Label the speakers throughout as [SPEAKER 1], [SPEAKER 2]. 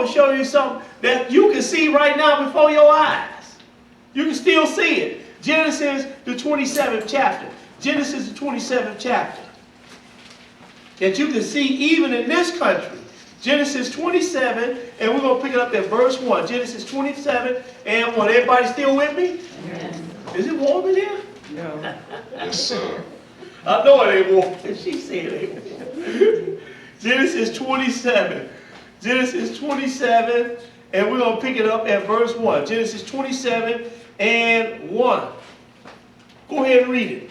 [SPEAKER 1] to show you something that you can see right now before your eyes. You can still see it. Genesis, the 27th chapter. Genesis, the 27th chapter. That you can see even in this country. Genesis 27, and we're going to pick it up at verse 1. Genesis 27 and 1. Everybody still with me?
[SPEAKER 2] Yes.
[SPEAKER 1] Is it warm in here?
[SPEAKER 2] No.
[SPEAKER 3] Yes, sir.
[SPEAKER 1] I know it ain't warm. She said it ain't warm. Genesis 27. Genesis 27, and we're going to pick it up at verse 1. Genesis 27 and 1. Go ahead and read it.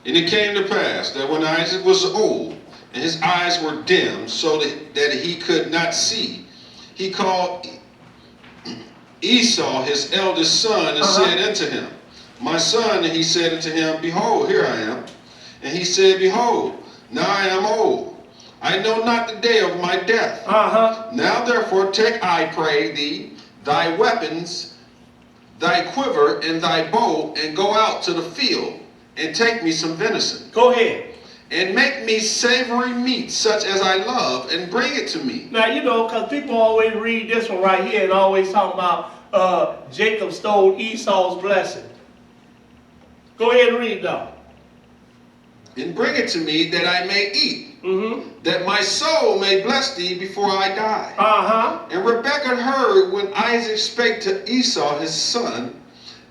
[SPEAKER 3] And it came to pass that when Isaac was old, and his eyes were dim, so that he could not see, he called Esau his eldest son, and said unto him, My son, and he said unto him, Behold, here I am. And he said, Behold, now I am old. I know not the day of my death. Now therefore take, I pray thee, thy weapons, thy quiver, and thy bow, and go out to the field, and take me some venison.
[SPEAKER 1] Go ahead.
[SPEAKER 3] And make me savory meat, such as I love, and bring it to me.
[SPEAKER 1] Now, you know, because people always read this one right here and always talk about Jacob stole Esau's blessing. Go ahead and read though.
[SPEAKER 3] And bring it to me that I may eat, that my soul may bless thee before I die. And Rebekah heard when Isaac spake to Esau his son,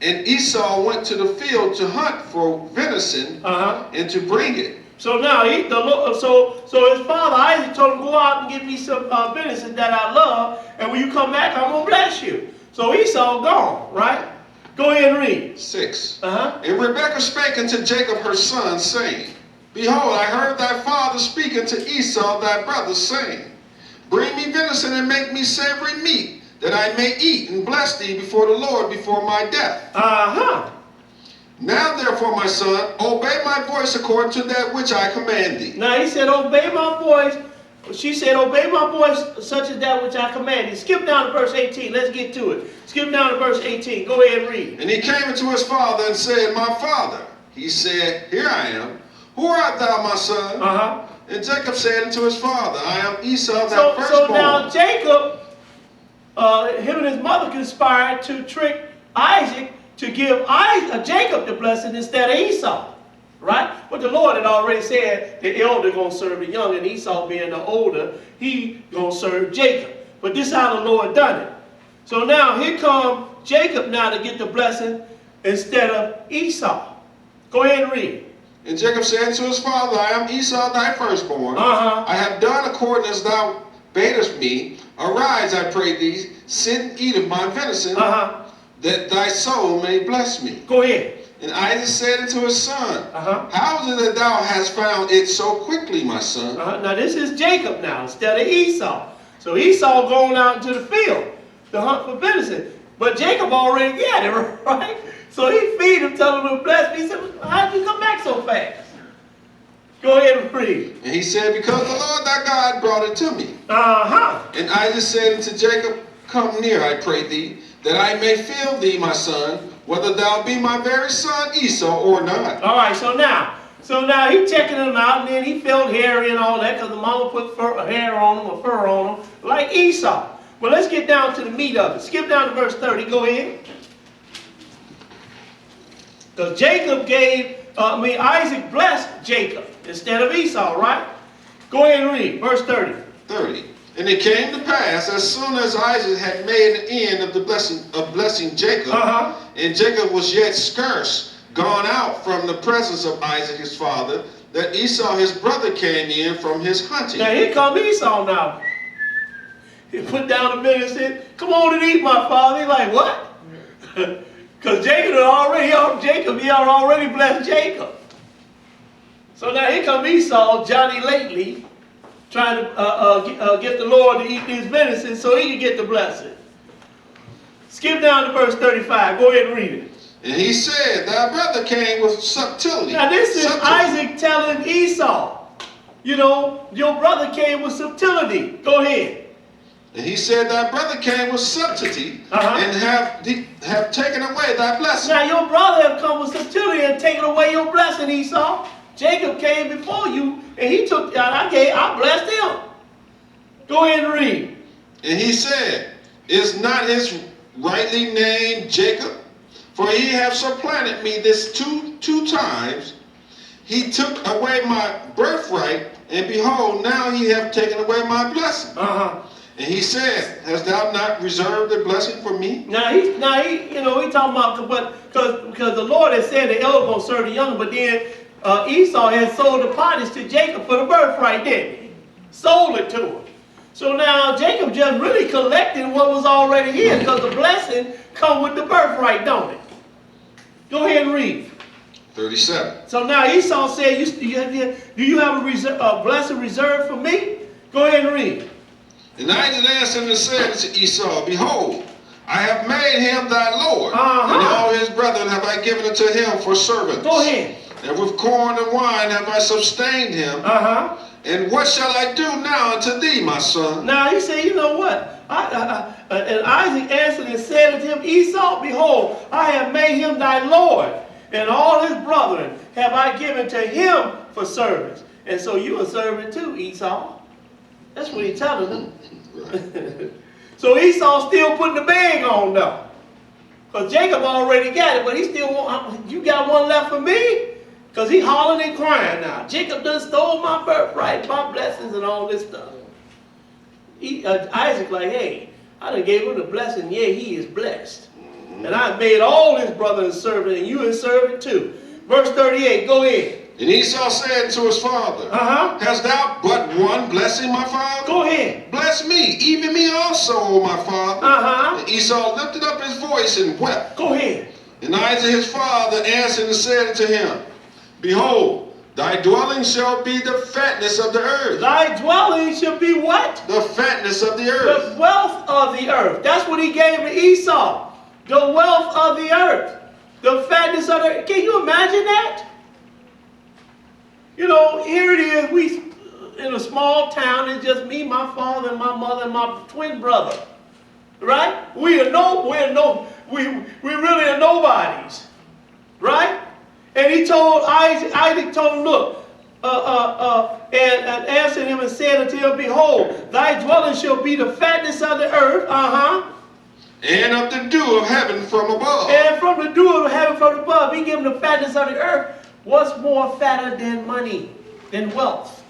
[SPEAKER 3] and Esau went to the field to hunt for venison and to bring it.
[SPEAKER 1] So now, so his father Isaac told him, go out and get me some venison that I love, and when you come back, I'm going to bless you. So Esau gone, right? Go ahead and read.
[SPEAKER 3] 6. And Rebekah spake unto Jacob her son, saying, Behold, I heard thy father speak unto Esau thy brother, saying, Bring me venison and make me savory meat, that I may eat and bless thee before the Lord before my death. Now therefore, my son, obey my voice according to that which I command thee.
[SPEAKER 1] Now he said, obey my voice. She said, obey my voice such as that which I command thee. Skip down to verse 18. Let's get to it. Skip down to verse 18. Go ahead and read.
[SPEAKER 3] And he came unto his father and said, My father. He said, Here I am. Who art thou, my son? And Jacob said unto his father, I am Esau, thy firstborn.
[SPEAKER 1] So now Jacob, him and his mother conspired to trick Isaac to give Jacob the blessing instead of Esau. Right? But the Lord had already said the elder going to serve the young, and Esau being the older, he going to serve Jacob. But this is how the Lord done it. So now here come Jacob now to get the blessing instead of Esau. Go ahead and read.
[SPEAKER 3] And Jacob said to his father, I am Esau thy firstborn. I have done according as thou badest me. Arise, I pray thee, sit and eat of my venison, that thy soul may bless me.
[SPEAKER 1] Go ahead.
[SPEAKER 3] And Isaac said unto his son, How is it that thou hast found it so quickly, my son?
[SPEAKER 1] Now this is Jacob now instead of Esau. So Esau going out into the field to hunt for venison. But Jacob already got it, right? So he feed him, tell him to bless me. He said, how'd you come back so fast? Go ahead and read.
[SPEAKER 3] And he said, Because the Lord thy God brought it to me. And Isaac said unto Jacob, Come near, I pray thee, that I may feel thee, my son, whether thou be my very son Esau or not.
[SPEAKER 1] All right, so now he checking him out, and then he felt hairy and all that because the mama put hair on him or fur on him, like Esau. But let's get down to the meat of it. Skip down to verse 30. Go ahead. Because Isaac blessed Jacob instead of Esau, right? Go ahead and read. Verse 30.
[SPEAKER 3] 30. And it came to pass, as soon as Isaac had made an end of blessing Jacob, and Jacob was yet scarce gone out from the presence of Isaac his father, that Esau his brother came in from his hunting.
[SPEAKER 1] Now here come Esau now. He put down the venison. Come on and eat, my father. He's like, what? Because Jacob he had already blessed Jacob. So now here come Esau, Johnny lately, trying to get the Lord to eat this venison so he can get the blessing. Skip down to verse 35. Go ahead and read it.
[SPEAKER 3] And he said, Thy brother came with subtlety.
[SPEAKER 1] Now this is Isaac telling Esau, you know, your brother came with subtlety. Go ahead.
[SPEAKER 3] And he said, Thy brother came with subtlety, and have taken away thy blessing.
[SPEAKER 1] Now your brother have come with subtlety and taken away your blessing, Esau. Jacob came before you, and he took, I blessed him.
[SPEAKER 3] Go ahead and read. And he said, is not his rightly named Jacob? For he hath supplanted me this two times. He took away my birthright, and behold, now he hath taken away my blessing. And he said, hast thou not reserved the blessing for me? Now he you know, he talking about, because the Lord had said the elder gonna serve the younger, but then Esau had sold the parties to Jacob for the birthright, didn't he? Sold it to him. So now Jacob just really collected what was already his, because the blessing come with the birthright, don't it? Go ahead and read. 37. So now Esau said, do you have a blessing reserved for me? Go ahead and read. And Isaac answered and said to Esau, behold, I have made him thy Lord, and all his brethren have I given unto him for servants. Go ahead. And with corn and wine have I sustained him. And what shall I do now unto thee, my son? Now he said, you know what? And Isaac answered and said unto him, Esau, behold, I have made him thy Lord, and all his brethren have I given to him for servants. And so you a servant too, Esau. That's what he's telling them. Right. So Esau's still putting the bag on though. Because Jacob already got it, but he still want, you got one left for me? Because he hollering and crying now. Jacob done stole my birthright, my blessings and all this stuff. Isaac like, hey, I done gave him the blessing, yeah, he is blessed. And I made all his brothers servant, and you his servant too. Verse 38, go ahead. And Esau said to his father, hast thou but one blessing, my father? Go ahead. Bless me, even me also, O my father. And Esau lifted up his voice and wept. Go ahead. And Isaac his father answered and said unto him, behold, thy dwelling shall be the fatness of the earth. Thy dwelling shall be what? The fatness of the earth. The wealth of the earth. That's what he gave to Esau. The wealth of the earth. The fatness of the earth. Can you imagine that? You know, here it is, we in a small town, it's just me, my father, and my mother, and my twin brother. Right? We really are nobodies. Right? And he told Isaac told him, look, and answered him and said unto him, behold, thy dwelling shall be the fatness of the earth, and of the dew of heaven from above. And from the dew of heaven from above. He gave him the fatness of the earth. What's more fatter than money, than wealth,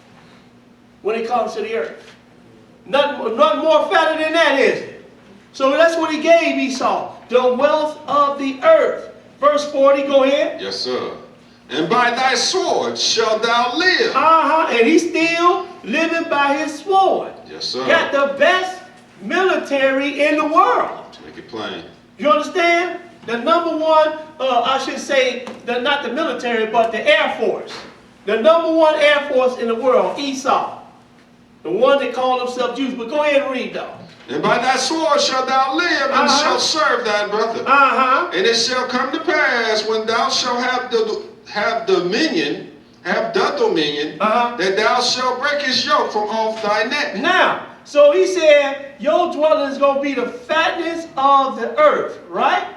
[SPEAKER 3] when it comes to the earth? Nothing more fatter than that, is it? So that's what he gave Esau, the wealth of the earth. Verse 40, go ahead. Yes, sir. And by thy sword shalt thou live. And he's still living by his sword. Yes, sir. Got the best military in the world. Make it plain. You understand? The number one, I should say, not the military, but the Air Force. The number one Air Force in the world, Esau. The one that called himself Jews. But go ahead and read, though. And by thy sword shalt thou live, and shalt serve thy brother. And it shall come to pass, when thou shalt have dominion, that thou shalt break his yoke from off thy neck. Now, so he said, your dwelling is going to be the fatness of the earth, right?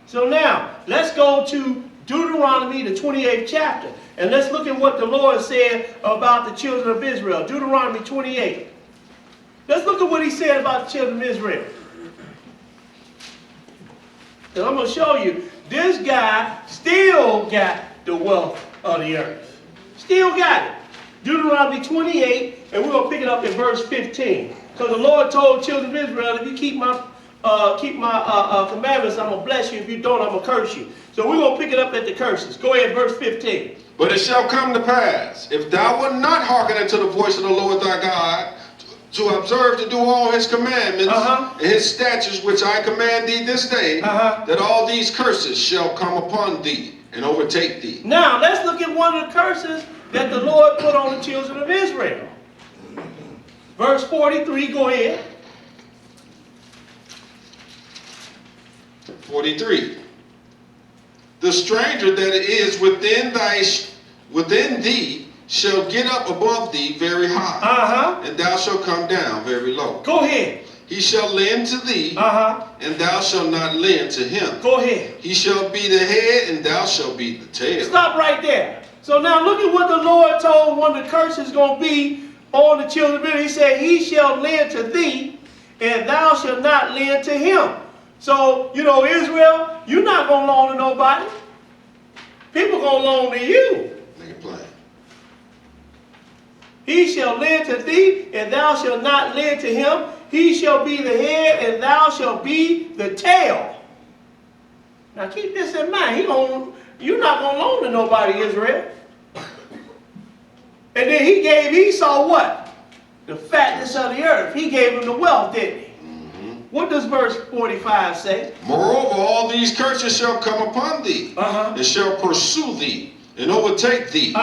[SPEAKER 3] So now, let's go to Deuteronomy, the 28th chapter. And let's look at what the Lord said about the children of Israel. Deuteronomy 28. Let's look at what he said about the children of Israel. And I'm going to show you, this guy still got the wealth of the earth. Still got it. Deuteronomy 28, and we're going to pick it up in verse 15. Because the Lord told children of Israel, if you keep my commandments, I'm going to bless you. If you don't, I'm going to curse you. So we're going to pick it up at the curses. Go ahead, verse 15. But it shall come to pass, if thou wilt not hearken unto the voice of the Lord thy God, to observe to do all his commandments and his statutes which I command thee this day, that all these curses shall come upon thee and overtake thee. Now, let's look at one of the curses that the Lord put on the children of Israel. Verse 43, go ahead. 43. The stranger that is within thee shall get up above thee very high, and thou shalt come down very low. Go ahead. He shall lend to thee, and thou shalt not lend to him. Go ahead. He shall be the head, and thou shalt be the tail. Stop right there. So now look at what the Lord told one of the curses is going to be
[SPEAKER 1] on the children of Israel. He said, he shall lend to thee, and thou shalt not lend to him. So, you know, Israel, you're not going to loan to nobody. People going to loan to you.
[SPEAKER 3] Make it plain.
[SPEAKER 1] He shall lend to thee, and thou shalt not lend to him. He shall be the head, and thou shalt be the tail. Now keep this in mind. You're not going to loan to nobody, Israel. And then he gave Esau what? The fatness of the earth. He gave him the wealth, didn't he? What does verse 45 say?
[SPEAKER 3] Moreover, all these curses shall come upon thee, and shall pursue thee, and overtake thee,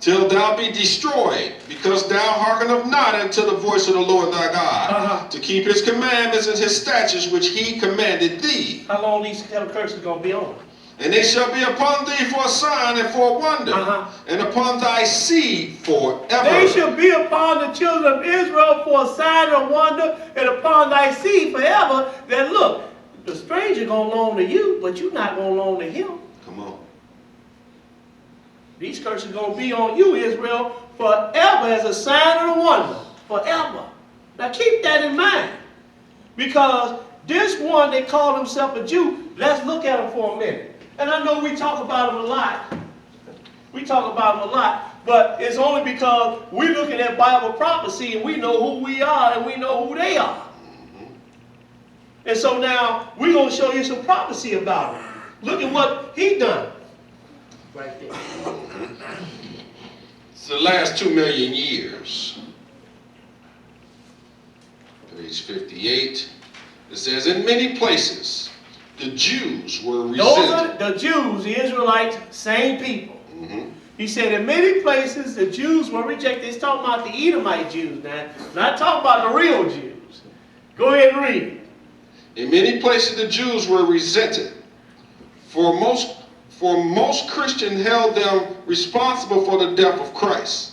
[SPEAKER 3] till thou be destroyed, because thou hearkenest not unto the voice of the Lord thy God, to keep his commandments and his statutes which he commanded thee.
[SPEAKER 1] How long these curses going to be on?
[SPEAKER 3] And they shall be upon thee for a sign and for a wonder, and upon thy seed forever.
[SPEAKER 1] They shall be upon the children of Israel for a sign and wonder, and upon thy seed forever. That look, the stranger going to loan to you, but you're not going to loan to him.
[SPEAKER 3] Come on.
[SPEAKER 1] These curses are going to be on you, Israel, forever as a sign and a wonder. Forever. Now keep that in mind. Because this one that called himself a Jew, let's look at him for a minute. And I know we talk about him a lot. We talk about him a lot. But it's only because we're looking at Bible prophecy and we know who we are and we know who they are. And so now we're going to show you some prophecy about him. Look at what he done. Right there.
[SPEAKER 3] It's the last 2 million years. Page 58. It says, in many places, the Jews were resented.
[SPEAKER 1] Those are the Jews, the Israelites, same people. He said in many places the Jews were rejected. He's talking about the Edomite Jews now. Not talking about the real Jews. Go ahead and read.
[SPEAKER 3] In many places the Jews were resented. For most Christians held them responsible for the death of Christ.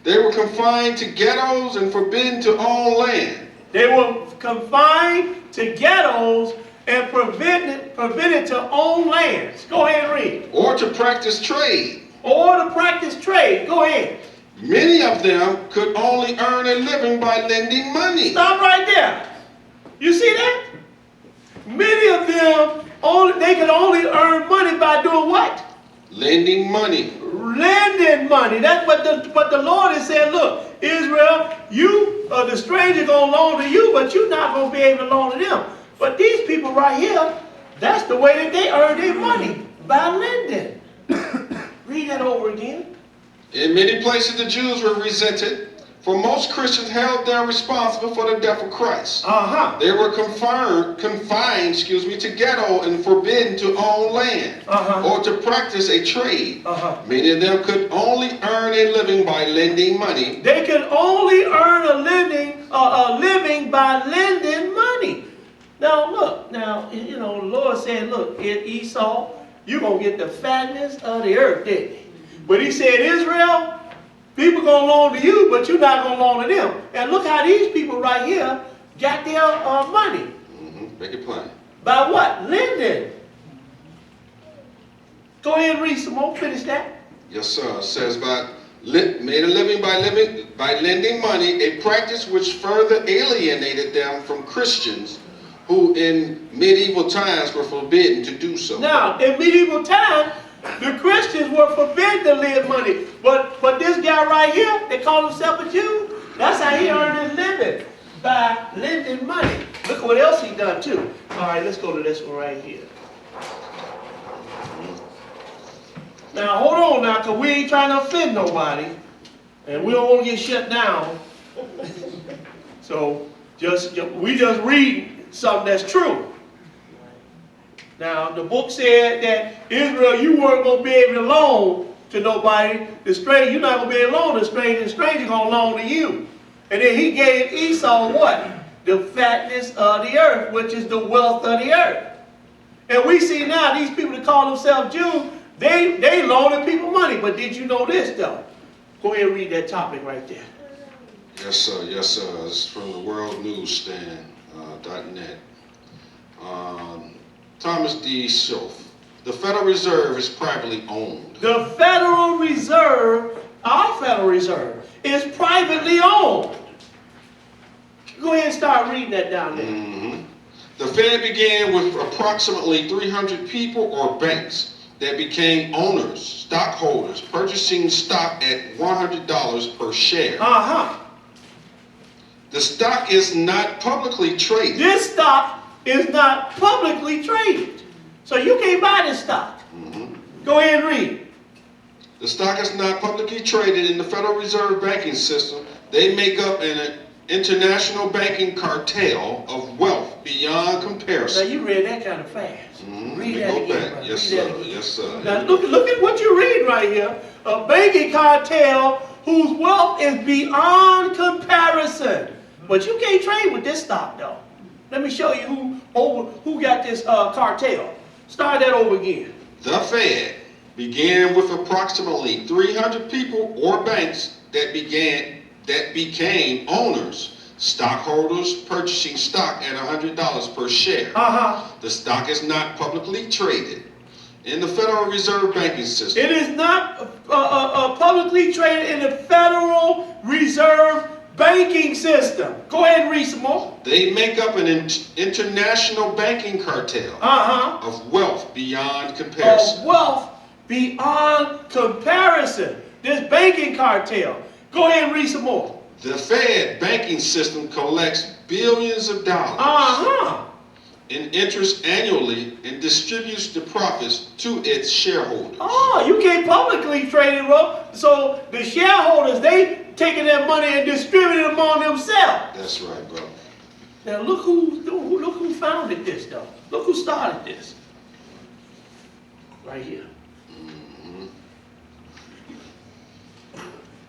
[SPEAKER 3] They were confined to ghettos and forbidden to own land.
[SPEAKER 1] They were confined to ghettos and prevented to own lands. Go ahead and read.
[SPEAKER 3] Or to practice trade.
[SPEAKER 1] Or to practice trade. Go ahead.
[SPEAKER 3] Many of them could only earn a living by lending money.
[SPEAKER 1] Stop right there. You see that? Many of them, they could only earn money by doing what?
[SPEAKER 3] Lending money.
[SPEAKER 1] Lending money. That's what the Lord is saying. Look, Israel, you, the stranger going to loan to you, but you're not going to be able to loan to them. But these people right here, that's the way that they earn their money, by lending. Read that over again.
[SPEAKER 3] In many places the Jews were resented, for most Christians held them responsible for the death of Christ. They were confined to ghetto and forbidden to own land or to practice a trade. Many of them could only earn a living by lending money.
[SPEAKER 1] They could only earn a living by lending money. Now look, you know, the Lord said, look, Esau, you're going to get the fatness of the earth, didn't he? But he said, Israel, people going to loan to you, but you're not going to loan to them. And look how these people right here got their money.
[SPEAKER 3] Make it plain.
[SPEAKER 1] By what? Lending. Go ahead and read some more. Finish that.
[SPEAKER 3] Yes, sir. It says, made a living by lending money, a practice which further alienated them from Christians who in medieval times were forbidden to do so.
[SPEAKER 1] Now, in medieval times, the Christians were forbidden to lend money. But this guy right here, they call himself a Jew, that's how he earned his living, by lending money. Look what else he done too. All right, let's go to this one right here. Now, hold on now, because we ain't trying to offend nobody. And we don't want to get shut down. So, we just read something that's true. Now, the book said that Israel, you weren't going to be able to loan to nobody. The stranger, you're not going to be able to loan to the stranger. The stranger going to loan to you. And then he gave Esau what? The fatness of the earth, which is the wealth of the earth. And we see now these people that call themselves Jews, they loaning people money. But did you know this, though? Go ahead and read that topic right there.
[SPEAKER 3] Yes, sir. Yes, sir. It's from the worldnewsstand.net. Thomas D. Shelf. The Federal Reserve is privately owned.
[SPEAKER 1] The Federal Reserve, our Federal Reserve, is privately owned. Go ahead and start reading that down there.
[SPEAKER 3] Mm-hmm. The Fed began with approximately 300 people or banks that became owners, stockholders, purchasing stock at $100 per share. The stock is not publicly traded.
[SPEAKER 1] This stock is not publicly traded. So you can't buy this stock.
[SPEAKER 3] Mm-hmm.
[SPEAKER 1] Go ahead and read.
[SPEAKER 3] The stock is not publicly traded in the Federal Reserve banking system. They make up an international banking cartel of wealth beyond comparison.
[SPEAKER 1] Now you read that kind of fast. Read that again. Brother.
[SPEAKER 3] Yes, sir. Yes, sir.
[SPEAKER 1] Now look at what you read right here. A banking cartel whose wealth is beyond comparison. But you can't trade with this stock, though. Let me show you who got this cartel. Start that over again.
[SPEAKER 3] The Fed began with approximately 300 people or banks that became owners, stockholders purchasing stock at $100 per share. The stock is not publicly traded in the Federal Reserve banking system.
[SPEAKER 1] It is not publicly traded in the Federal Reserve banking system. Go ahead and read some more.
[SPEAKER 3] They make up an international banking cartel of wealth beyond comparison.
[SPEAKER 1] Of wealth beyond comparison. This banking cartel. Go ahead and read some more.
[SPEAKER 3] The Fed banking system collects billions of dollars in interest annually and distributes the profits to its shareholders.
[SPEAKER 1] Oh, you can't publicly trade it, bro. So the shareholders, they taking their money and distributing it among themselves.
[SPEAKER 3] That's right, bro.
[SPEAKER 1] Now look who founded this, though. Look who started this. Right here.
[SPEAKER 3] Mm-hmm.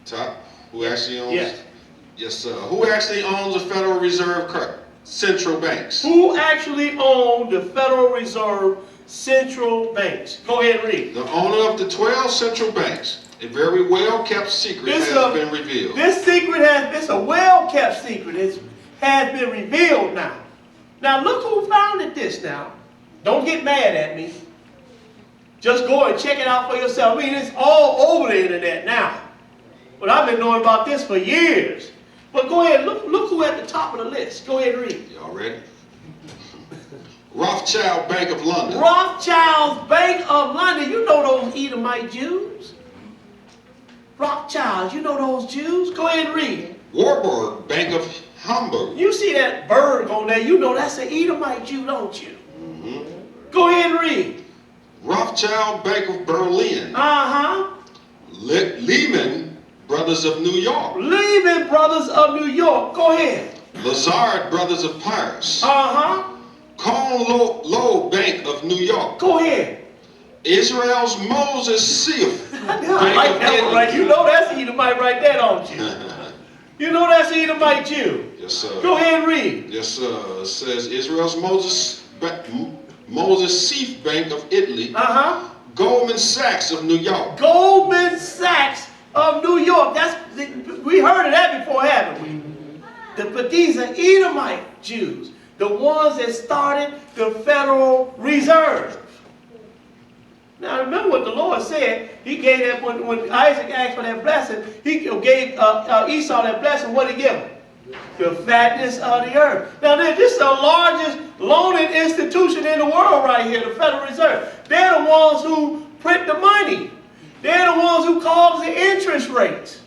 [SPEAKER 3] Top. Who actually owns?
[SPEAKER 1] Yes.
[SPEAKER 3] Yes, sir. Who actually owns the Federal Reserve central banks?
[SPEAKER 1] Who actually owned the Federal Reserve central banks? Go ahead and read.
[SPEAKER 3] The owner of the 12 central banks. A very well-kept secret has been revealed.
[SPEAKER 1] This secret it's a well-kept secret. It has been revealed now. Now look who founded this now. Don't get mad at me. Just go and check it out for yourself. I mean, it's all over the internet now. But I've been knowing about this for years. But go ahead, look who at the top of the list. Go ahead and read.
[SPEAKER 3] Y'all ready? Rothschild Bank of London.
[SPEAKER 1] Rothschild's Bank of London. You know those Edomite Jews. Rothschilds, you know those Jews. Go ahead and read.
[SPEAKER 3] Warburg Bank of Hamburg.
[SPEAKER 1] You see that bird on there, you know that's an Edomite Jew, don't you? Go ahead and read.
[SPEAKER 3] Rothschild Bank of Berlin. Lehman Brothers of New York.
[SPEAKER 1] Lehman Brothers of New York. Go ahead.
[SPEAKER 3] Lazard Brothers of Paris. Low Bank of New York.
[SPEAKER 1] Go ahead.
[SPEAKER 3] Israel's Moses Sif.
[SPEAKER 1] I like that one, right? You know that's Edomite right there, don't you? You know that's Edomite Jew.
[SPEAKER 3] Yes, sir.
[SPEAKER 1] Go ahead and read.
[SPEAKER 3] Yes, sir. It says Israel's Moses Sif Bank of Italy. Goldman Sachs of New York.
[SPEAKER 1] Goldman Sachs of New York. We heard of that before, haven't we? But these are Edomite Jews, the ones that started the Federal Reserve. Now remember what the Lord said. He gave that when Isaac asked for that blessing, he gave Esau that blessing. What did he give him? The fatness of the earth. Now this is the largest loaning institution in the world right here, the Federal Reserve. They're the ones who print the money. They're the ones who cause the interest rates.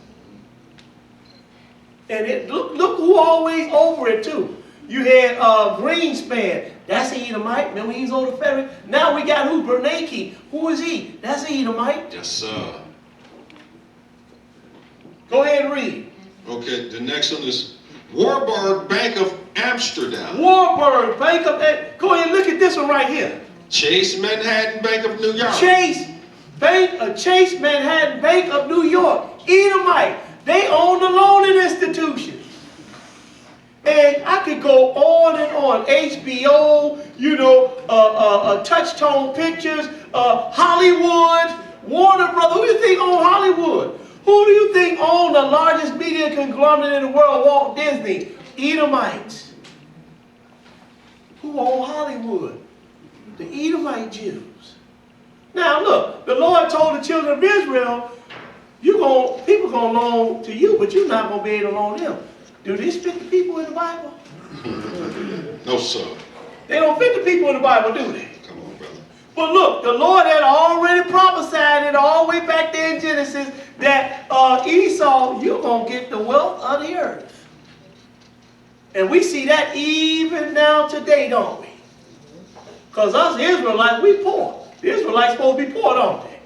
[SPEAKER 1] And look who always over it too. You had Greenspan. That's an Edomite. Remember he's on the Federal. Now we got who? Bernanke. Who is he? That's an Edomite.
[SPEAKER 3] Yes, sir.
[SPEAKER 1] Go ahead and read.
[SPEAKER 3] Okay, the next one is Warburg Bank of Amsterdam.
[SPEAKER 1] Warburg Bank of... Go ahead and look at this one right here.
[SPEAKER 3] Chase Manhattan Bank of New York.
[SPEAKER 1] Chase Manhattan Bank of New York. Edomite. They own the loaning institution. And I could go on and on. HBO, Touch-Tone Pictures, Hollywood, Warner Brothers. Who do you think own Hollywood? Who do you think own the largest media conglomerate in the world, Walt Disney? Edomites. Who own Hollywood? The Edomite Jews. Now look, the Lord told the children of Israel, people gonna loan to you, but you're not gonna be able to loan them. Do this fit the people in the Bible?
[SPEAKER 3] No, sir.
[SPEAKER 1] They don't fit the people in the Bible, do they?
[SPEAKER 3] Come on, brother.
[SPEAKER 1] But look, the Lord had already prophesied it all the way back there in Genesis that Esau, you're going to get the wealth of the earth. And we see that even now today, don't we? Because us Israelites, we poor. The Israelites supposed to be poor, don't they?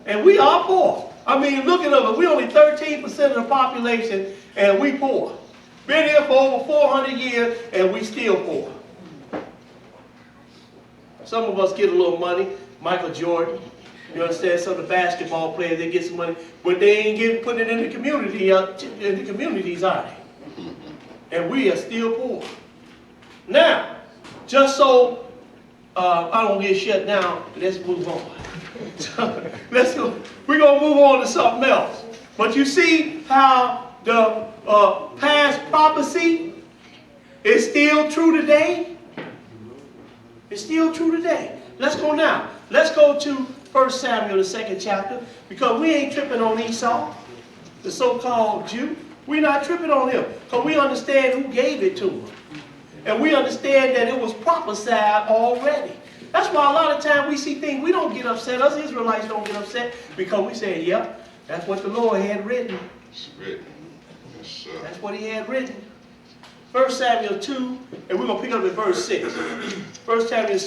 [SPEAKER 1] And we are poor. I mean, look at us. We're only 13% of the population, and we poor. Been here for over 400 years, and we still poor. Some of us get a little money. Michael Jordan, you understand, some of the basketball players, they get some money, but they ain't putting it in the community, in the communities, are they? And we are still poor. Now, just so I don't get shut down, let's move on. Let's go. We're going to move on to something else. But you see how the past prophecy is still true today? It's still true today. Let's go now. Let's go to 1 Samuel, the 2nd chapter, because we ain't tripping on Esau, the so-called Jew. We're not tripping on him, because we understand who gave it to him. And we understand that it was prophesied already. That's why a lot of times we see things, we don't get upset. Us Israelites don't get upset, because we say, yep, that's what the Lord had written.
[SPEAKER 3] It's written. Yes, sir.
[SPEAKER 1] That's what he had written. 1 Samuel 2, and we're going to pick up at verse 6. 1 Samuel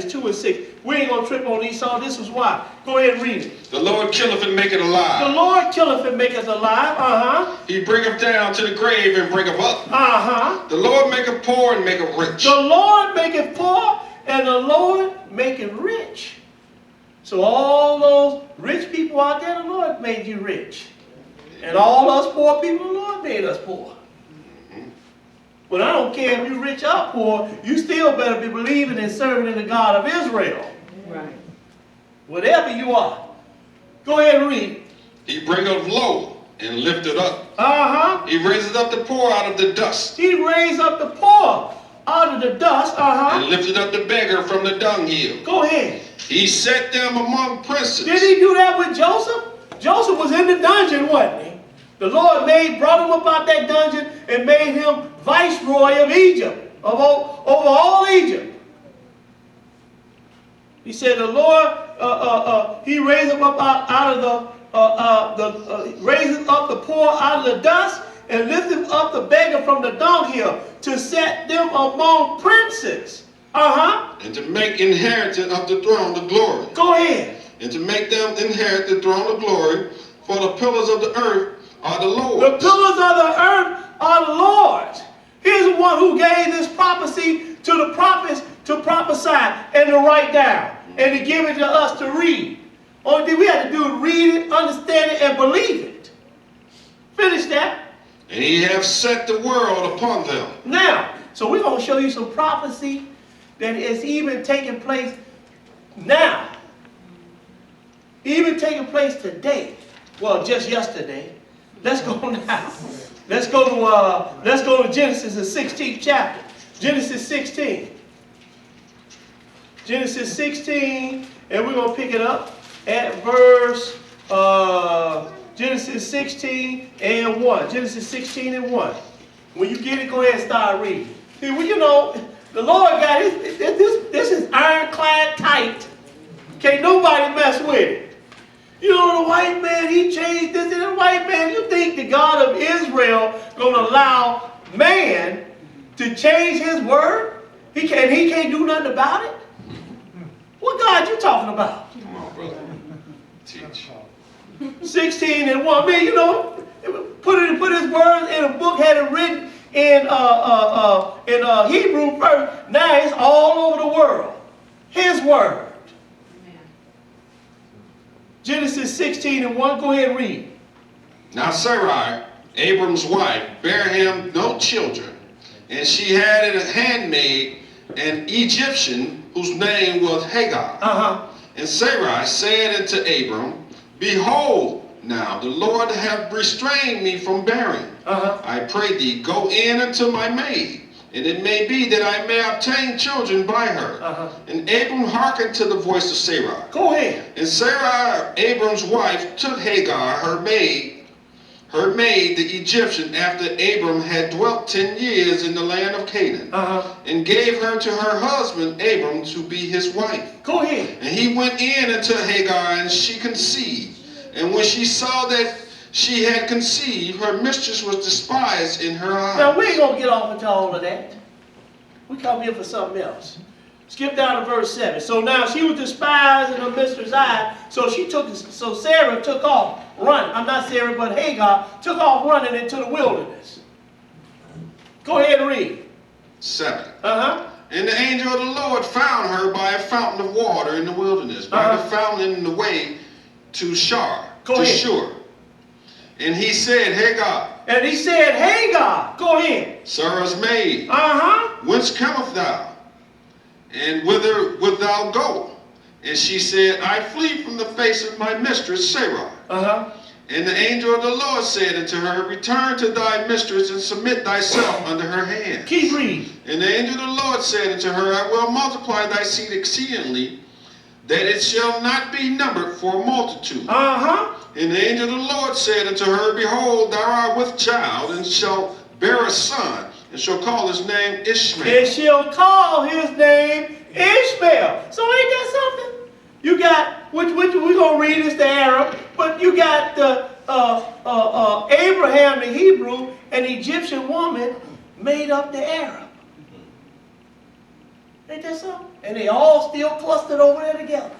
[SPEAKER 1] 2 and 6. We ain't going to trip on Esau. This is why. Go ahead and read it.
[SPEAKER 3] The Lord killeth and maketh alive.
[SPEAKER 1] The Lord killeth and maketh alive.
[SPEAKER 3] He bringeth down to the grave and bringeth up. The Lord maketh poor and maketh rich.
[SPEAKER 1] The Lord maketh poor and the Lord maketh rich. So all those rich people out there, the Lord made you rich. And all us poor people, the Lord made us poor. But I don't care if you're rich or poor, you still better be believing and serving in the God of Israel.
[SPEAKER 2] Right.
[SPEAKER 1] Whatever you are. Go ahead and read.
[SPEAKER 3] He bringeth low and lifteth up. He raiseth up the poor out of the dust.
[SPEAKER 1] He raised up the poor out of the dust.
[SPEAKER 3] And lifted up the beggar from the dunghill.
[SPEAKER 1] Go ahead.
[SPEAKER 3] He set them among princes.
[SPEAKER 1] Did he do that with Joseph? Joseph was in the dungeon, wasn't he? The Lord brought him up out that dungeon and made him viceroy of Egypt, over all Egypt. He said the Lord, he raised him up out of raised up the poor out of the dust and lifted up the beggar from the dunghill to set them among princes.
[SPEAKER 3] And to make inheritance of the throne of glory.
[SPEAKER 1] Go ahead.
[SPEAKER 3] And to make them inherit the throne of glory, for the pillars of the earth are the Lord's.
[SPEAKER 1] The pillars of the earth are the Lord's. He's the one who gave this prophecy to the prophets to prophesy and to write down and to give it to us to read. Only thing we have to do is read it, understand it, and believe it. Finish that.
[SPEAKER 3] And he hath set the world upon them.
[SPEAKER 1] Now, so we're going to show you some prophecy that is even taking place now. Even taking place today. Well, just yesterday. Let's go now. Let's go to Genesis, the 16th chapter. Genesis 16. Genesis 16, and we're going to pick it up at verse, Genesis 16 and 1. Genesis 16 and 1. When you get it, go ahead and start reading. See, well, you know, the Lord got it. This is ironclad tight. Can't nobody mess with it. You know, the white man, he changed this, and the white man, you think the God of Israel going to allow man to change his word? He can't do nothing about it? What God you talking about?
[SPEAKER 3] Come on, brother. Teach.
[SPEAKER 1] 16 and 1. Man, you know, put his words in a book, had it written in Hebrew first. Now it's all over the world. His word. Genesis 16 and 1, go ahead and read.
[SPEAKER 3] Now Sarai, Abram's wife, bare him no children, and she had a handmaid, an Egyptian, whose name was Hagar. And Sarai said unto Abram, Behold, now the Lord hath restrained me from bearing. I pray thee, go in unto my maid, and it may be that I may obtain children by her. And Abram hearkened to the voice of Sarai.
[SPEAKER 1] Go ahead.
[SPEAKER 3] And Sarai, Abram's wife, took Hagar, her maid, the Egyptian, after Abram had dwelt 10 years in the land of Canaan, and gave her to her husband Abram to be his wife.
[SPEAKER 1] Go ahead.
[SPEAKER 3] And he went in unto Hagar, and she conceived. And when she saw that she had conceived, her mistress was despised in her eyes.
[SPEAKER 1] Now, we ain't going to get off into all of that. We come here for something else. Skip down to verse 7. So now she was despised in her mistress' eyes. So Sarah took off running. I'm not Sarah, but Hagar took off running into the wilderness. Go ahead and read.
[SPEAKER 3] 7. And the angel of the Lord found her by a fountain of water in the wilderness, by the fountain in the way to Shur. And he said, Hagar.
[SPEAKER 1] And he said, Hagar. Go ahead.
[SPEAKER 3] Sarah's maid. Whence comest thou? And whither wilt thou go? And she said, I flee from the face of my mistress Sarah. And the angel of the Lord said unto her, return to thy mistress and submit thyself under her hand.
[SPEAKER 1] Keep reading.
[SPEAKER 3] And the angel of the Lord said unto her, I will multiply thy seed exceedingly, that it shall not be numbered for a multitude. And the angel of the Lord said unto her, behold, thou art with child, and shalt bear a son, and shall call his name Ishmael.
[SPEAKER 1] And shall call his name Ishmael. So ain't that something? You got, which we're going to read is the Arab, but you got the Abraham, the Hebrew, and the Egyptian woman made up the Arab. Ain't that something? And they all still clustered over there together,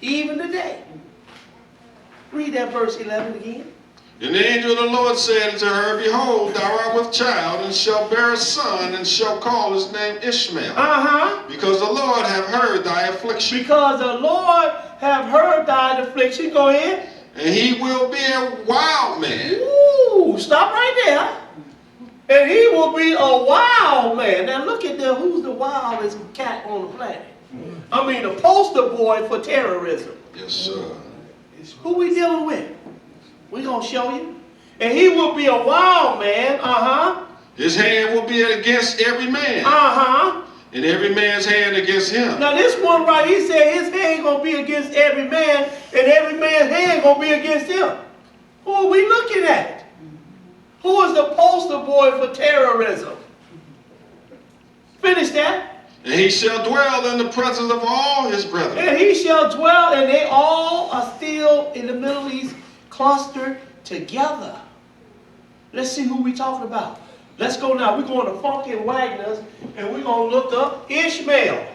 [SPEAKER 1] even today. Read that verse 11 again.
[SPEAKER 3] And the angel of the Lord said unto her, behold, thou art with child, and shalt bear a son, and shall call his name Ishmael. Because the Lord hath heard thy affliction. Because the Lord hath heard thy affliction. Go ahead. And he will be a wild man.
[SPEAKER 1] Ooh, stop right there. And he will be a wild man. Now look at who's the wildest cat on the planet. I mean, the poster boy for terrorism.
[SPEAKER 3] Yes, sir.
[SPEAKER 1] Who we dealing with? We're going to show you. And he will be a wild man.
[SPEAKER 3] His hand will be against every man. And every man's hand against him.
[SPEAKER 1] Now this one right, he said his hand going to be against every man, and every man's hand going to be against him. Who are we looking at? Who is the poster boy for terrorism? Finish that.
[SPEAKER 3] And he shall dwell in the presence of all his brethren.
[SPEAKER 1] And he shall dwell, and they all are still in the Middle East clustered together. Let's see who we talking about. Let's go now. We're going to Funky Wagner's, and we're going to look up Ishmael.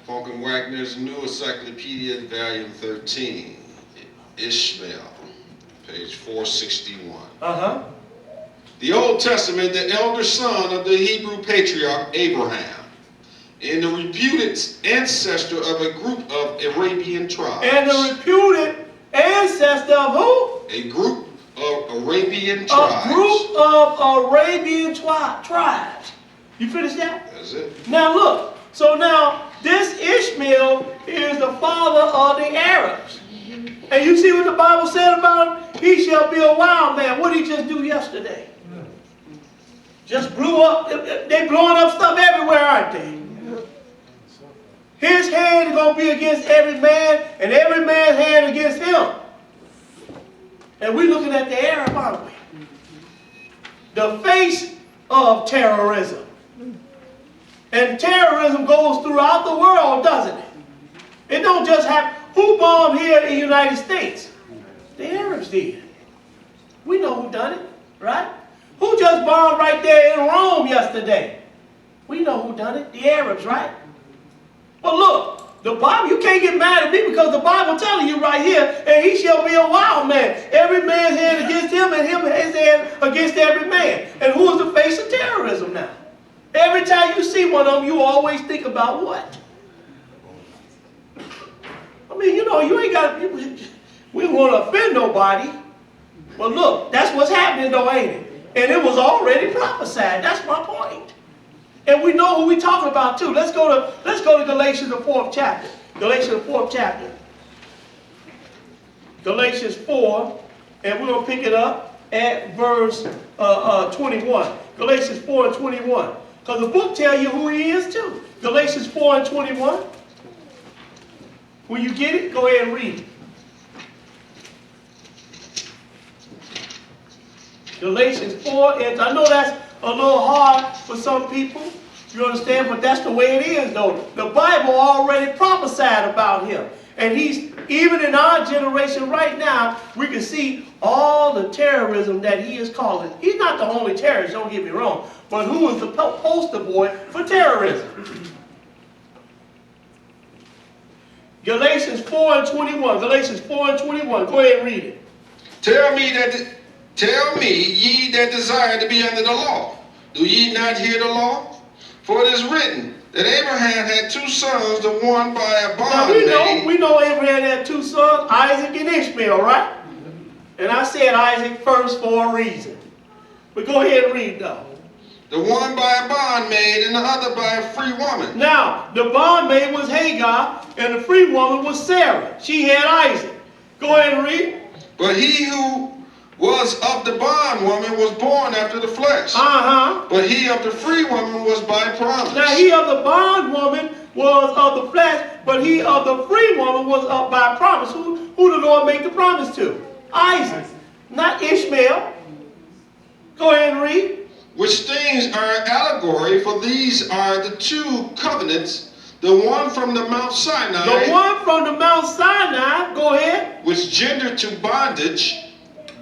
[SPEAKER 3] Funky Wagner's New Encyclopedia, Volume 13. Ishmael, page 461. The Old Testament, the elder son of the Hebrew patriarch Abraham, and the reputed ancestor of a group of Arabian tribes.
[SPEAKER 1] And the reputed ancestor of who?
[SPEAKER 3] A group of Arabian tribes.
[SPEAKER 1] A group of Arabian tribes. You finish that?
[SPEAKER 3] That's it.
[SPEAKER 1] Now look. So now this Ishmael is the father of the Arabs. And you see what the Bible said about him? He shall be a wild man. What did he just do yesterday? Just blew up. They blowing up stuff everywhere, aren't they? His hand is going to be against every man, and every man's hand against him. And we're looking at the Arab, aren't we? The face of terrorism. And terrorism goes throughout the world, doesn't it? It don't just happen. Who bombed here in the United States? The Arabs did. We know who done it, right? Who just bombed right there in Rome yesterday? We know who done it. The Arabs, right? But look, the Bible, you can't get mad at me because the Bible telling you right here, and he shall be a wild man. Every man's hand against him, and his hand against every man. And who is the face of terrorism now? Every time you see one of them, you always think about what? I mean, you know, you ain't got to, we don't want to offend nobody. But look, that's what's happening though, ain't it? And it was already prophesied. That's my point. And we know who we're talking about too. Let's go to Galatians the 4th chapter. Galatians the 4th chapter. Galatians 4, and we're going to pick it up at verse 21. Galatians 4 and 21. Because the book tells you who he is too. Galatians 4 and 21. When you get it, go ahead and read it. Galatians 4, and I know that's a little hard for some people, you understand, but that's the way it is though. The Bible already prophesied about him. And he's, even in our generation right now, we can see all the terrorism that he is calling. He's not the only terrorist, don't get me wrong, but who is the poster boy for terrorism? Galatians 4 and 21. Galatians 4 and 21. Go ahead and read it.
[SPEAKER 3] Tell me, ye that desire to be under the law, do ye not hear the law? For it is written that Abraham had two sons, the one by a bondmaid.
[SPEAKER 1] Now we know Abraham had two sons, Isaac and Ishmael, right? And I said Isaac first for a reason. But go ahead and read though.
[SPEAKER 3] The one by a bondmaid and the other by a free woman.
[SPEAKER 1] Now, the bondmaid was Hagar, and the free woman was Sarah. She had Isaac. Go ahead and read.
[SPEAKER 3] But he who was of the bondwoman was born after the flesh. But he of the free woman was by promise.
[SPEAKER 1] Now, he of the bondwoman was of the flesh, but he of the free woman was up by promise. Who the Lord made the promise to? Isaac, not Ishmael. Go ahead and read.
[SPEAKER 3] Which things are allegory, for these are the two covenants, the one from the Mount Sinai.
[SPEAKER 1] The one from the Mount Sinai, go ahead.
[SPEAKER 3] Which gendered to bondage,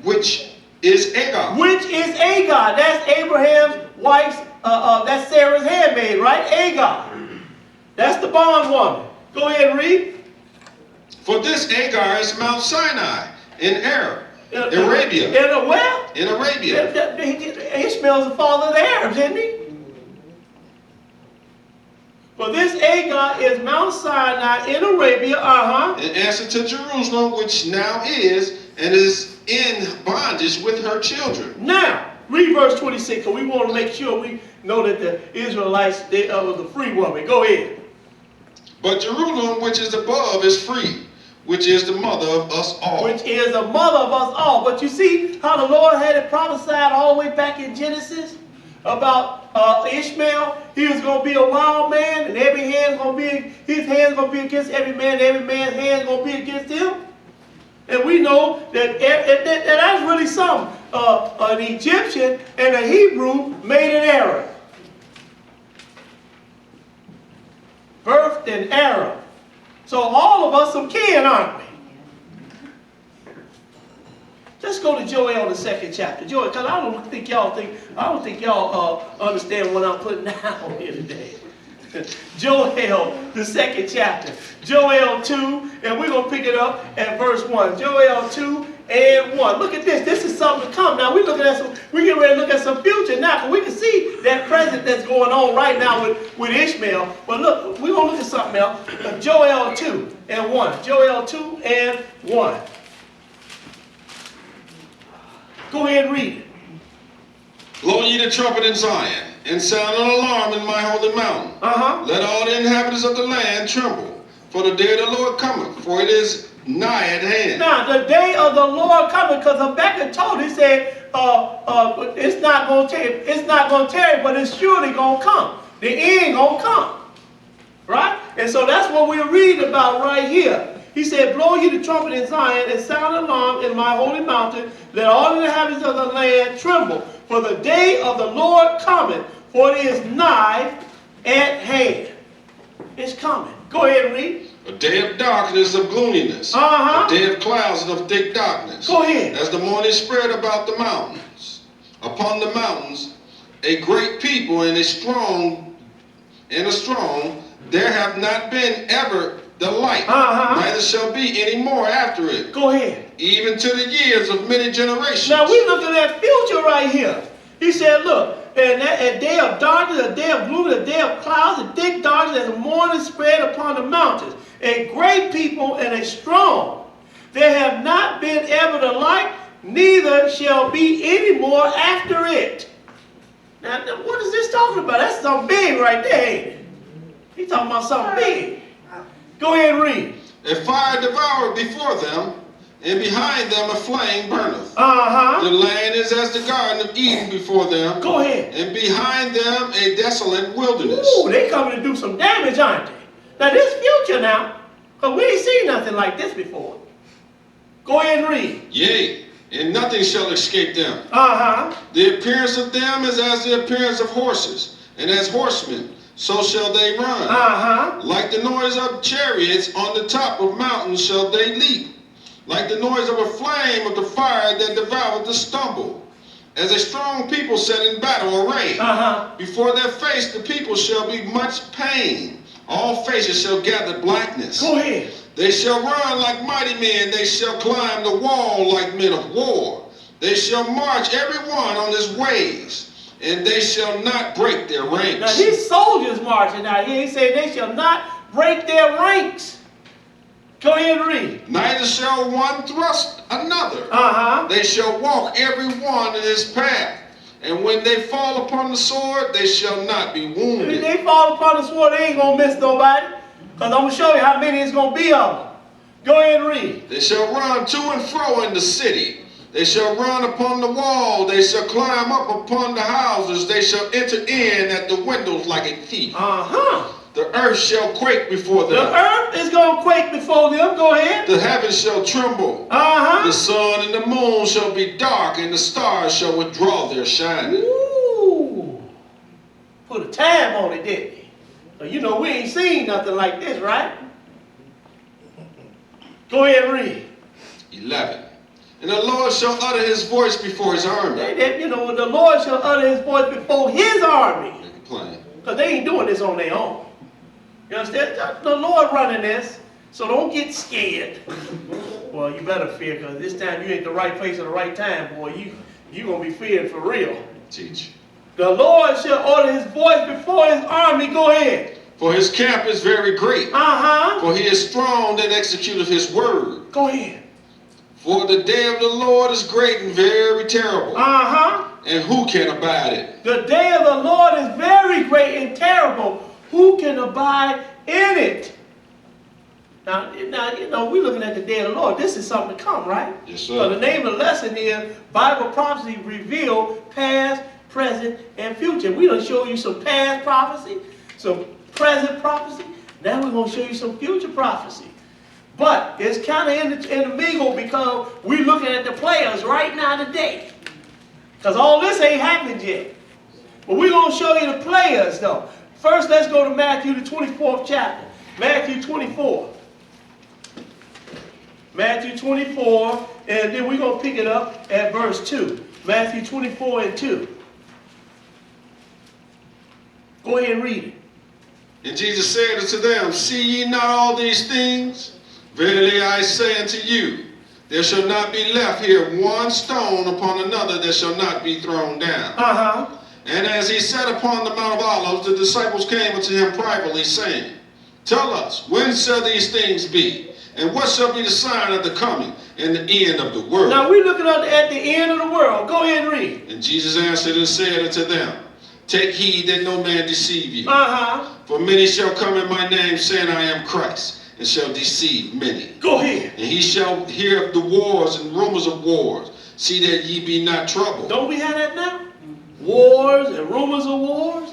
[SPEAKER 3] which is Hagar.
[SPEAKER 1] Which is Hagar. That's Abraham's wife's, that's Sarah's handmaid, right? Hagar. That's the bondwoman. Go ahead and read.
[SPEAKER 3] For this Hagar is Mount Sinai in Arabia.
[SPEAKER 1] In where?
[SPEAKER 3] In Arabia.
[SPEAKER 1] Ishmael's the father of the Arabs, isn't he? For this Hagar is Mount Sinai in Arabia,
[SPEAKER 3] in answer to Jerusalem, which now is, and is in bondage with her children.
[SPEAKER 1] Now, read verse 26, because we want to make sure we know that the Israelites, they were the free woman. Go ahead.
[SPEAKER 3] But Jerusalem, which is above, is free, which is the mother of us all.
[SPEAKER 1] Which is the mother of us all. But you see how the Lord had it prophesied all the way back in Genesis about Ishmael. He was going to be a wild man, and every hand's going to be, his hand's going to be against every man, and every man's hand's going to be against him. And we know that that's really something. An Egyptian and a Hebrew made an Arab. Birthed an Arab. So all of us some kin, aren't we? Let's go to Joel, the 2nd chapter. Joel, because I don't think y'all understand what I'm putting down here today. Joel, the 2nd chapter. Joel 2, and we're going to pick it up at verse 1. Joel 2 and 1. Look at this. This is something to come. Now, we're getting ready to look at some future now, because we can see that present that's going on right now with Ishmael. But look, we're going to look at something else. Joel 2 and 1. Joel 2 and 1. Go ahead and read it.
[SPEAKER 3] Blow ye the trumpet in Zion, and sound an alarm in my holy mountain. Let all the inhabitants of the land tremble, for the day of the Lord cometh, for it is nigh at hand.
[SPEAKER 1] Now, the day of the Lord cometh, because Habakkuk told, he said, it's not going to tarry, but it's surely going to come. The end going to come. Right? And so that's what we're reading about right here. He said, blow ye the trumpet in Zion, and sound an alarm in my holy mountain. Let all the inhabitants of the land tremble. For the day of the Lord cometh, for it is nigh at hand. It's coming. Go ahead and read.
[SPEAKER 3] A day of darkness, of gloominess. A day of clouds and of thick darkness.
[SPEAKER 1] Go ahead.
[SPEAKER 3] As the morning spread about the mountains. Upon the mountains, a great people and a strong, there have not been ever the light, neither shall be any more after it.
[SPEAKER 1] Go ahead.
[SPEAKER 3] Even to the years of many generations.
[SPEAKER 1] Now we're looking at future right here. He said, look, and a day of darkness, a day of gloom, a day of clouds, a thick darkness, as the morning spread upon the mountains. A great people and a strong. There have not been ever the like, neither shall be any more after it. Now, what is this talking about? That's something big right there, ain't it? He's talking about something big. Go ahead and read.
[SPEAKER 3] A fire devoured before them, and behind them a flame burneth.
[SPEAKER 1] Uh-huh.
[SPEAKER 3] The land is as the Garden of Eden before them.
[SPEAKER 1] Go ahead.
[SPEAKER 3] And behind them a desolate wilderness.
[SPEAKER 1] Ooh, they coming to do some damage, aren't they? Now this future now, because we ain't seen nothing like this before. Go ahead and read.
[SPEAKER 3] Yea, and nothing shall escape them.
[SPEAKER 1] Uh-huh.
[SPEAKER 3] The appearance of them is as the appearance of horses, and as horsemen, so shall they run.
[SPEAKER 1] Uh-huh.
[SPEAKER 3] Like the noise of chariots on the top of mountains shall they leap. Like the noise of a flame of the fire that devoureth the stubble. As a strong people set in battle array.
[SPEAKER 1] Uh-huh.
[SPEAKER 3] Before their face the people shall be much pain. All faces shall gather blackness.
[SPEAKER 1] Go ahead.
[SPEAKER 3] They shall run like mighty men. They shall climb the wall like men of war. They shall march every one on his ways. And they shall not break their ranks.
[SPEAKER 1] Now these soldiers marching out here, he said they shall not break their ranks. Go ahead and read.
[SPEAKER 3] Neither shall one thrust another.
[SPEAKER 1] Uh-huh.
[SPEAKER 3] They shall walk every one in his path. And when they fall upon the sword, they shall not be wounded.
[SPEAKER 1] If they fall upon the sword, they ain't going to miss nobody. Because I'm going to show you how many it's going to be of them. Go ahead and read.
[SPEAKER 3] They shall run to and fro in the city. They shall run upon the wall. They shall climb up upon the houses. They shall enter in at the windows like a thief.
[SPEAKER 1] Uh-huh.
[SPEAKER 3] The earth shall quake before them.
[SPEAKER 1] The earth is going to quake before them. Go ahead.
[SPEAKER 3] The heavens shall tremble.
[SPEAKER 1] Uh-huh.
[SPEAKER 3] The sun and the moon shall be dark, and the stars shall withdraw their shining.
[SPEAKER 1] Ooh. Put a time on it, didn't he? So you know we ain't seen nothing like this, right? Go ahead and read.
[SPEAKER 3] 11. And the Lord shall utter his voice before his army.
[SPEAKER 1] You know, the Lord shall utter his voice before his army.
[SPEAKER 3] Make it plain.
[SPEAKER 1] Because they ain't doing this on their own. You understand? The Lord running this, so don't get scared. Well, you better fear, because this time you ain't the right place at the right time, boy. You going to be feared for real.
[SPEAKER 3] Teach.
[SPEAKER 1] The Lord shall utter his voice before his army. Go ahead.
[SPEAKER 3] For his camp is very great.
[SPEAKER 1] Uh-huh.
[SPEAKER 3] For he is strong that executeth his word.
[SPEAKER 1] Go ahead.
[SPEAKER 3] For the day of the Lord is great and very terrible.
[SPEAKER 1] Uh-huh.
[SPEAKER 3] And who can abide it?
[SPEAKER 1] The day of the Lord is very great and terrible. Who can abide in it? Now, you know, we're looking at the day of the Lord. This is something to come, right?
[SPEAKER 3] Yes, sir.
[SPEAKER 1] So the name of the lesson is Bible Prophecy Revealed Past, Present, and Future. We're going to show you some past prophecy, some present prophecy. Now we're going to show you some future prophecy. But it's kind of intermingled because we're looking at the players right now today. Because all this ain't happened yet. But we're going to show you the players, though. First, let's go to Matthew, the 24th chapter. Matthew 24. Matthew 24, and then we're going to pick it up at verse 2. Matthew 24 and 2. Go ahead and read it.
[SPEAKER 3] And Jesus said unto them, See ye not all these things? Verily I say unto you, there shall not be left here one stone upon another that shall not be thrown down.
[SPEAKER 1] Uh-huh.
[SPEAKER 3] And as he sat upon the Mount of Olives, the disciples came unto him privately, saying, Tell us, when shall these things be? And what shall be the sign of the coming and the end of the world?
[SPEAKER 1] Now we're looking at the end of the world. Go ahead and read.
[SPEAKER 3] And Jesus answered and said unto them, Take heed that no man deceive you.
[SPEAKER 1] Uh-huh.
[SPEAKER 3] For many shall come in my name, saying, I am Christ, and shall deceive many.
[SPEAKER 1] Go ahead.
[SPEAKER 3] And he shall hear of the wars and rumors of wars. See that ye be not troubled.
[SPEAKER 1] Don't we have that now? Wars and rumors of wars.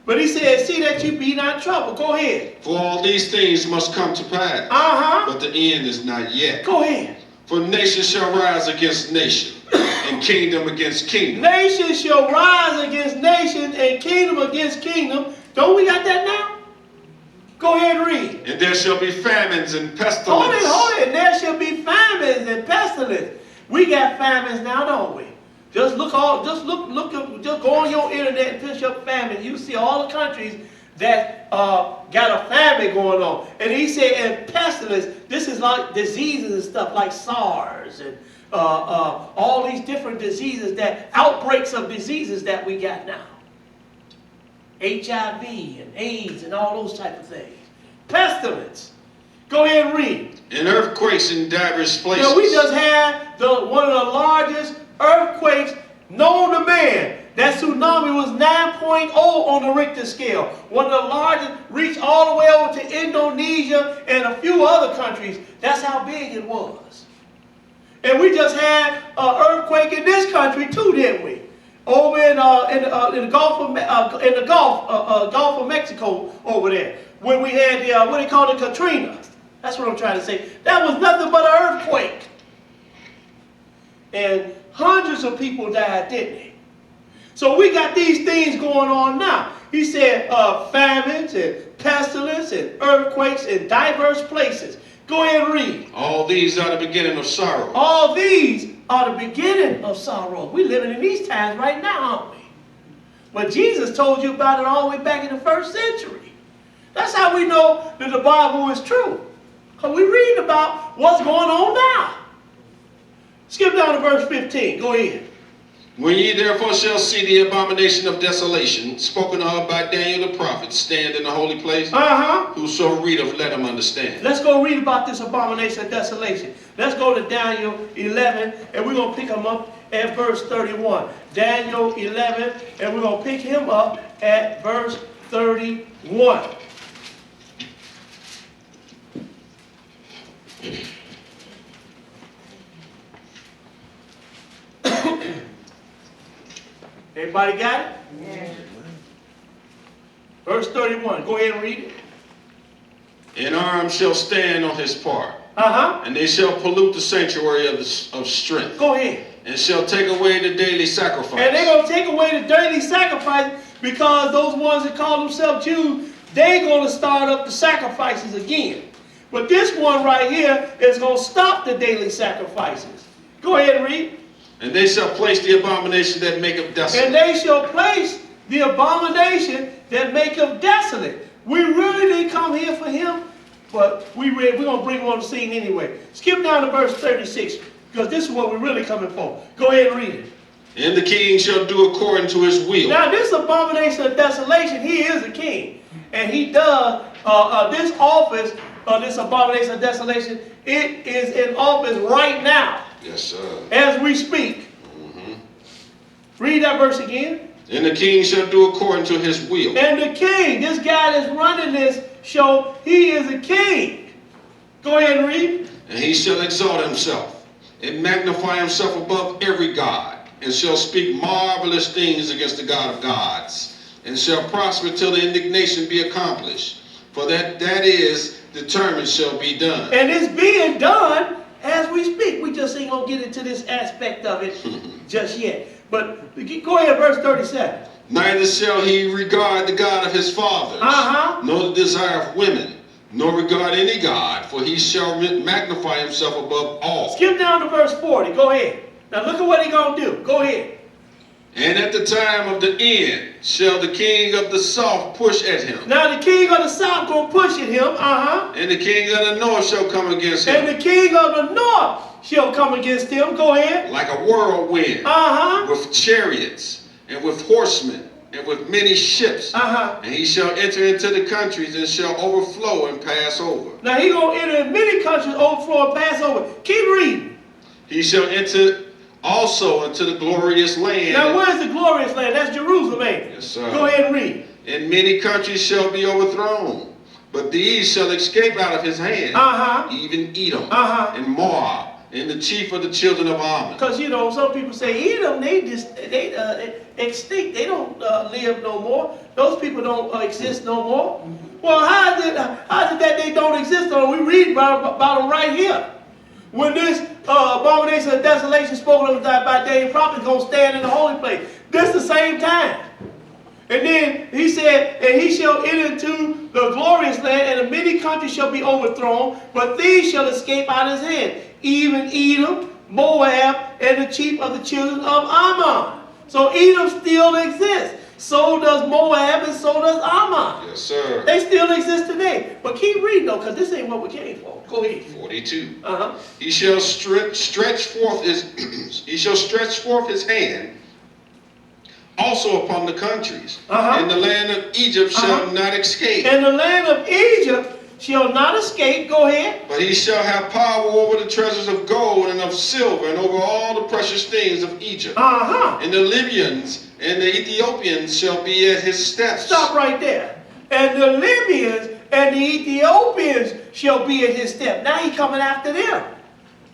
[SPEAKER 1] But he said, see that you be not troubled. Go ahead.
[SPEAKER 3] For all these things must come to pass.
[SPEAKER 1] Uh-huh.
[SPEAKER 3] But the end is not yet.
[SPEAKER 1] Go ahead.
[SPEAKER 3] For nation shall rise against nation, and kingdom against kingdom.
[SPEAKER 1] Nation shall rise against nation, and kingdom against kingdom. Don't we got that now? Go ahead and read.
[SPEAKER 3] And there shall be famines and pestilence.
[SPEAKER 1] Hold it. There shall be famines and pestilence. We got famines now, don't we? Just go on your internet and push up famine. You see all the countries that got a famine going on. And he said, and pestilence, this is like diseases and stuff like SARS and all these different diseases, outbreaks of diseases that we got now. HIV and AIDS and all those type of things. Pestilence. Go ahead and read.
[SPEAKER 3] And earthquakes in diverse places.
[SPEAKER 1] We just had one of the largest earthquakes known to man. That tsunami was 9.0 on the Richter scale. One of the largest, reached all the way over to Indonesia and a few other countries. That's how big it was. And we just had an earthquake in this country too, didn't we? Over in the Gulf of Mexico over there, when we had the what they call the Katrina. That's what I'm trying to say. That was nothing but an earthquake, and hundreds of people died, didn't they? So we got these things going on now. He said famines and pestilence and earthquakes in diverse places. Go ahead and read.
[SPEAKER 3] All these are the beginning of sorrow.
[SPEAKER 1] All these are the beginning of sorrow. We're living in these times right now, aren't we? But Jesus told you about it all the way back in the 1st century. That's how we know that the Bible is true. Because we read about what's going on now. Skip down to verse 15. Go ahead.
[SPEAKER 3] When ye therefore shall see the abomination of desolation, spoken of by Daniel the prophet, stand in the holy place, whoso readeth, let him understand.
[SPEAKER 1] Let's go read about this abomination of desolation. Let's go to Daniel 11, and we're going to pick him up at verse 31. Daniel 11, and we're going to pick him up at verse 31. Everybody got it? Yeah. Verse 31. Go ahead and read it.
[SPEAKER 3] And arms shall stand on his part, and they shall pollute the sanctuary of strength.
[SPEAKER 1] Go ahead.
[SPEAKER 3] And shall take away the daily sacrifice.
[SPEAKER 1] And they're going to take away the daily sacrifice, because those ones that call themselves Jews, they're going to start up the sacrifices again. But this one right here is going to stop the daily sacrifices. Go ahead and read.
[SPEAKER 3] And they shall place the abomination that maketh desolate.
[SPEAKER 1] And they shall place the abomination that maketh desolate. We really didn't come here for him, but we're going to bring him on the scene anyway. Skip down to verse 36, because this is what we're really coming for. Go ahead and read it.
[SPEAKER 3] And the king shall do according to his will.
[SPEAKER 1] Now this abomination of desolation, he is a king. And he does this office, this abomination of desolation, it is in office right now.
[SPEAKER 3] Yes, sir.
[SPEAKER 1] As we speak. Read that verse again.
[SPEAKER 3] And the king shall do according to his will.
[SPEAKER 1] And the king, this guy that's running this show, he is a king. Go ahead and read.
[SPEAKER 3] And he shall exalt himself and magnify himself above every god, and shall speak marvelous things against the God of gods, and shall prosper till the indignation be accomplished. For that is determined shall be done.
[SPEAKER 1] And it's being done as we speak. We just ain't going to get into this aspect of it just yet. But go ahead, verse 37.
[SPEAKER 3] Neither shall he regard the God of his fathers, nor the desire of women, nor regard any God, for he shall magnify himself above all.
[SPEAKER 1] Skip down to verse 40. Go ahead. Now look at what he's going to do. Go ahead.
[SPEAKER 3] And at the time of the end shall the king of the south push at him.
[SPEAKER 1] Now the king of the south going to push at him.
[SPEAKER 3] And the king of the north shall come against him.
[SPEAKER 1] And the king of the north shall come against him. Go ahead.
[SPEAKER 3] Like a whirlwind, with chariots, and with horsemen, and with many ships. And he shall enter into the countries, and shall overflow and pass over.
[SPEAKER 1] Now he going to enter in many countries, overflow and pass over. Keep reading.
[SPEAKER 3] He shall enter also into the glorious land.
[SPEAKER 1] Now where's the glorious land? That's Jerusalem, ain't it?
[SPEAKER 3] Yes, sir.
[SPEAKER 1] Go ahead and read.
[SPEAKER 3] And many countries shall be overthrown, but these shall escape out of his hand. Even Edom and Moab, and the chief of the children of Ammon.
[SPEAKER 1] Because you know, some people say Edom, they extinct. They don't live no more. Those people don't exist no more. Well, how is it that they don't exist? We read about them right here. When this abomination of desolation spoken of by Daniel prophet is going to stand in the holy place. This the same time. And then he said, and he shall enter into the glorious land, and many countries shall be overthrown, but these shall escape out of his hand. Even Edom, Moab, and the chief of the children of Ammon. So Edom still exists. So does Moab, and so does Ammon.
[SPEAKER 3] Yes, sir.
[SPEAKER 1] They still exist today. But keep reading though, because this ain't what we came for. Go ahead.
[SPEAKER 3] 42. He shall stretch forth his hand also upon the countries, and the land of Egypt shall not escape.
[SPEAKER 1] And the land of Egypt shall not escape. Go ahead.
[SPEAKER 3] But he shall have power over the treasures of gold and of silver, and over all the precious things of Egypt. And the Libyans and the Ethiopians shall be at his steps.
[SPEAKER 1] Stop right there. And the Libyans and the Ethiopians shall be at his step. Now he's coming after them.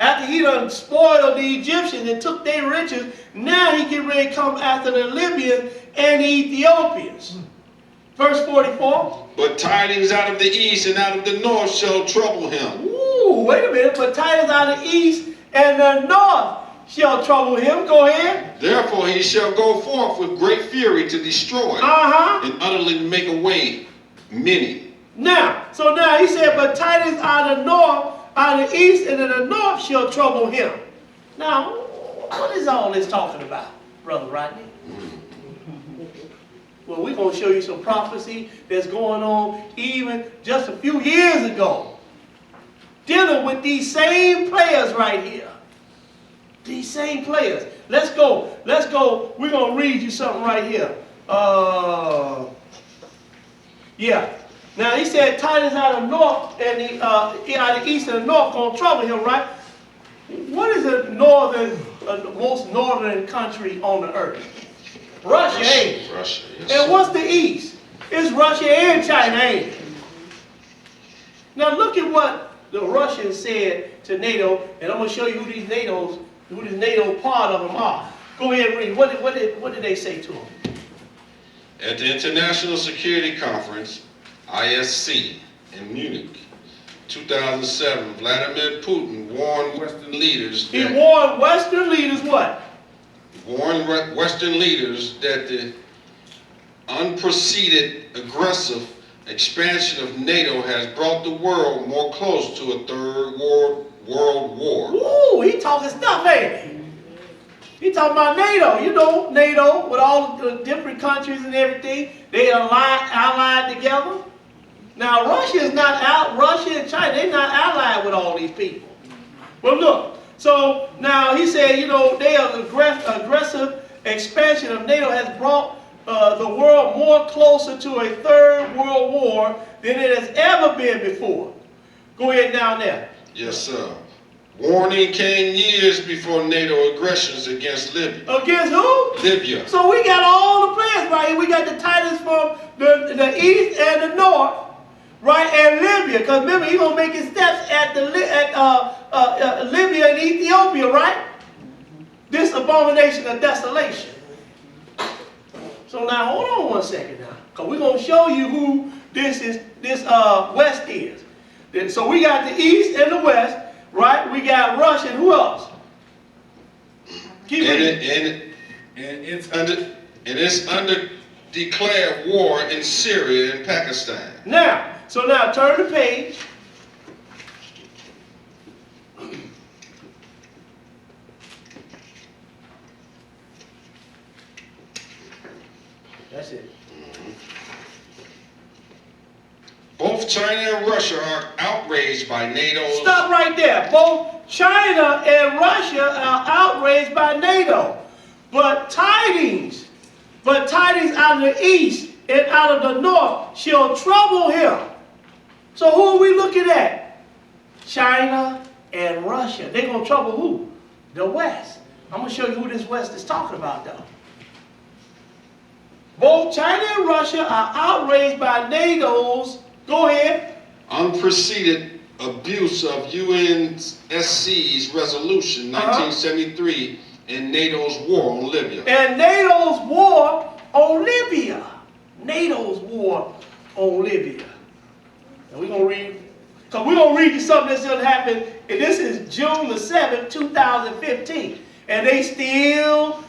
[SPEAKER 1] After he done spoiled the Egyptians and took their riches, now he get ready to come after the Libyans and the Ethiopians. Verse 44.
[SPEAKER 3] But tidings out of the east and out of the north shall trouble him.
[SPEAKER 1] Ooh, wait a minute. But tidings out of the east and the north shall trouble him. Go ahead.
[SPEAKER 3] Therefore he shall go forth with great fury to destroy and utterly make away many.
[SPEAKER 1] Now he said, but tidings out of the north, out of the east and in the north shall trouble him. Now, what is all this talking about, Brother Rodney? Well, we're going to show you some prophecy that's going on even just a few years ago, dealing with these same players right here. These same players. Let's go. We're going to read you something right here. Yeah. Now he said tidings out of the north and out of the east and the north going to trouble him, right? What is the most northern country on the earth? Russia, ain't it?
[SPEAKER 3] Russia, yes.
[SPEAKER 1] And what's the east? It's Russia and China, ain't it? Now look at what the Russians said to NATO, and I'm going to show you who this NATO part of them are. Go ahead and read. What did they say to them?
[SPEAKER 3] At the International Security Conference, ISC, in Munich, 2007, Vladimir Putin warned Western leaders.
[SPEAKER 1] He warned Western leaders what?
[SPEAKER 3] Warned Western leaders that the unprecedented aggressive expansion of NATO has brought the world more close to a third world war.
[SPEAKER 1] Ooh, he talking stuff, ain't he? He talking about NATO. You know, NATO with all the different countries and everything. They are allied together. Now, Russia and China, they're not allied with all these people. Well, look. So now he said, you know, their aggressive expansion of NATO has brought the world more closer to a third world war than it has ever been before. Go ahead down there.
[SPEAKER 3] Yes, sir. Warning came years before NATO aggressions against Libya.
[SPEAKER 1] Against who?
[SPEAKER 3] Libya.
[SPEAKER 1] So we got all the players right here. We got the titans from the east and the north, right, and Libya. Because remember, he's going to make his steps at Libya and Ethiopia, right? This abomination of desolation. So now, hold on one second now. Because we're going to show you who this West is. So we got the east and the west, right? We got Russia and who else? Keep reading.
[SPEAKER 3] And it's under declared war in Syria and Pakistan.
[SPEAKER 1] Now turn the page. That's it.
[SPEAKER 3] Both China and Russia are outraged by NATO's...
[SPEAKER 1] Stop right there. Both China and Russia are outraged by NATO. But tidings out of the east and out of the north shall trouble him. So who are we looking at? China and Russia. They're going to trouble who? The West. I'm going to show you who this West is talking about, though. Both China and Russia are outraged by NATO's, go ahead,
[SPEAKER 3] unprecedented abuse of UNSC's resolution 1973 and NATO's war on Libya.
[SPEAKER 1] And NATO's war on Libya. NATO's war on Libya. And we're going to read, because we're going to read you something that's going to happen, and this is June the 7th, 2015. And they still